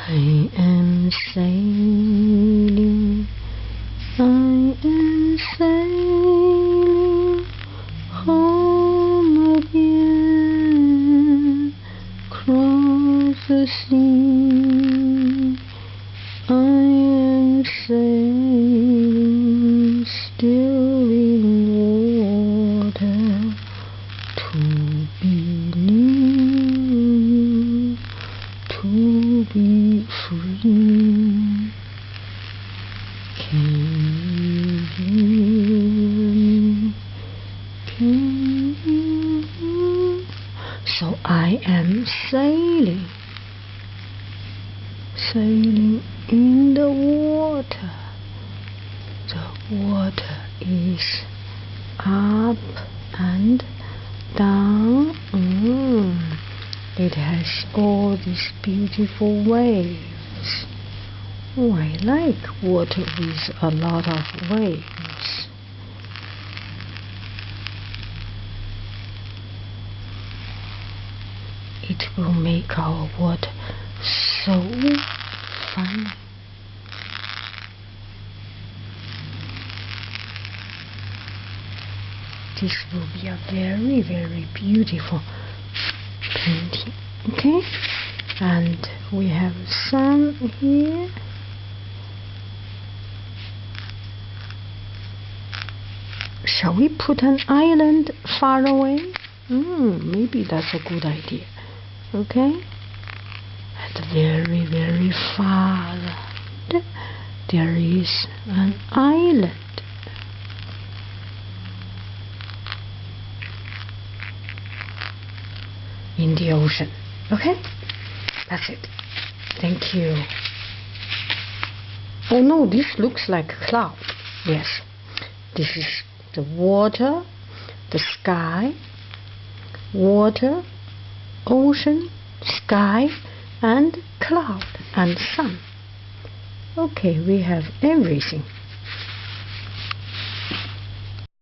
I am sailing, I am sailing home again, across the sea. I am sailing still in water to be near, to be free. Can you hear me? Can you hear? So I am sailing, sailing in the water. The water is up and down. It has all these beautiful waves. Oh, I like water with a lot of waves. It will make our water so fun. This will be a very, very beautiful painting. Okay? And we have sun here. Shall we put an island far away? Maybe that's a good idea. Okay? And very, very far there is an island. In the ocean. Okay? That's it. Thank you. Oh no, this looks like a cloud. Yes. This is the water, the sky, water, ocean, sky, and cloud, and sun. Okay, we have everything.